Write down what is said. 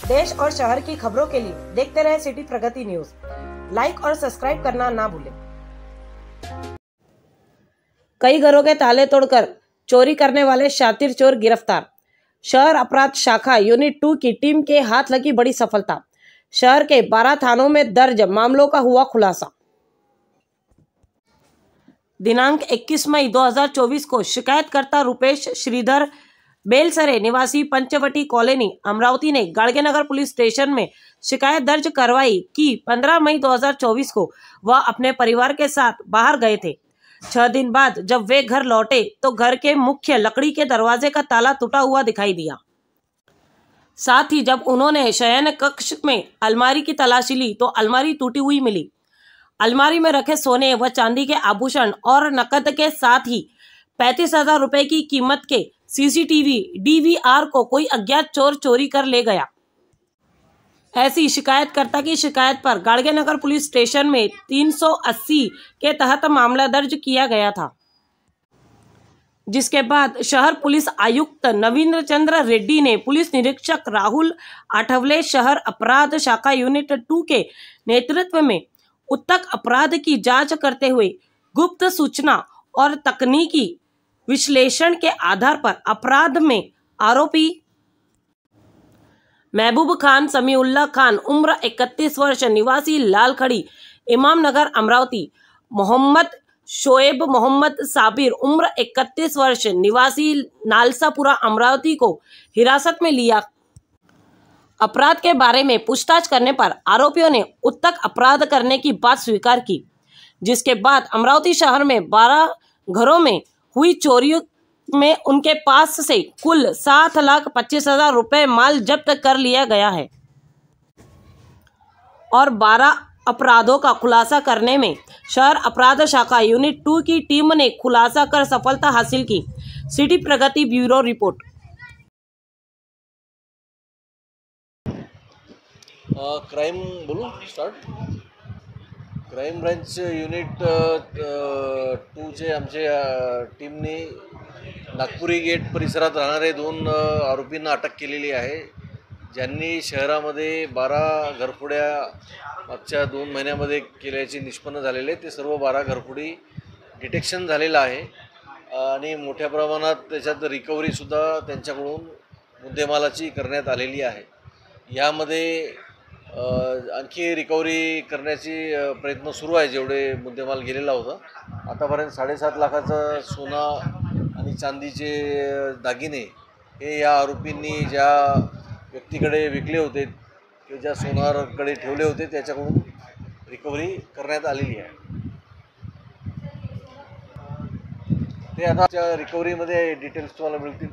देश और शहर की खबरों के लिए देखते रहे सिटी प्रगति न्यूज। लाइक और सब्सक्राइब करना ना भूलें। कई घरों के ताले तोड़कर चोरी करने वाले शातिर चोर गिरफ्तार। शहर अपराध शाखा यूनिट 2 की टीम के हाथ लगी बड़ी सफलता। शहर के 12 थानों में दर्ज मामलों का हुआ खुलासा। दिनांक 21 मई 2024 को शिकायतकर्ता रुपेश श्रीधर बेलसरे निवासी पंचवटी कॉलोनी अमरावती ने गाड़गेनगर पुलिस स्टेशन में शिकायत दर्ज करवाई कि 15 मई 2024 को वह अपने परिवार के साथ बाहर गए थे। 6 दिन बाद जब वे घर लौटे तो घर के मुख्य लकड़ी के दरवाजे का ताला टूटा हुआ दिखाई दिया। साथ ही जब उन्होंने शयन कक्ष में अलमारी की तलाशी ली तो अलमारी टूटी हुई मिली। अलमारी में रखे सोने व चांदी के आभूषण और नकद के साथ ही 35,000 रुपए की कीमत के सीसीटीवी डीवीआर को कोई अज्ञात चोर चोरी कर ले गया। ऐसी शिकायतकर्ता की शिकायत पर गाड़गेनगर पुलिस स्टेशन में 380 के तहत मामला दर्ज किया गया था, जिसके बाद शहर पुलिस आयुक्त नवीन चंद्र रेड्डी ने पुलिस निरीक्षक राहुल आठवले शहर अपराध शाखा यूनिट 2 के नेतृत्व में उत्तक अपराध की जांच करते हुए गुप्त सूचना और तकनीकी विश्लेषण के आधार पर अपराध में आरोपी महबूब खान समीउल्लाह खान उम्र 31 वर्ष निवासी लालखड़ी इमाम नगर अमरावती, मोहम्मद शोएब मोहम्मद साबिर उम्र 31 वर्ष निवासी नालसापुरा अमरावती को हिरासत में लिया। अपराध के बारे में पूछताछ करने पर आरोपियों ने उत्तक अपराध करने की बात स्वीकार की, जिसके बाद अमरावती शहर में 12 घरों में हुई चोरियों में उनके पास से कुल 7,25,000 रुपए माल जब्त कर लिया गया है और 12 अपराधों का खुलासा करने में शहर अपराध शाखा यूनिट 2 की टीम ने खुलासा कर सफलता हासिल की। सिटी प्रगति ब्यूरो रिपोर्ट। क्राइम बोलू स्टार्ट। क्राइम ब्रांच युनिट 2चे आमच्या टीमने नागपुरी गेट परिसरात राहणारे 2 आरोपींना अटक केलेली आहे, ज्यांनी शहरामध्ये 12 घरफोड्या मागच्या 2 महिन्यामध्ये केल्याचे निष्पन्न झालेले। ते सर्व 12 घरफोडी डिटेक्शन झालेलं आहे आणि मोठ्या प्रमाणात त्याच्यात रिकव्हरीसुद्धा त्यांच्याकडून मुद्देमालाची करण्यात आलेली आहे। यामध्ये आणखी रिकव्हरी करण्याची प्रयत्न सुरू आहे। जेवढे मुद्देमाल गेलेला होता आतापर्यंत 7.5 लाखाचा सोना आणि चांदीचे दागिने हे या आरोपींनी ज्या व्यक्तीकडे विकले होते किंवा ज्या सोनाराकडे ठेवले होते त्याच्याकडून रिकव्हरी करण्यात आलेली आहे। ते आता रिकव्हरीमध्ये डिटेल्स तुम्हाला मिळतील।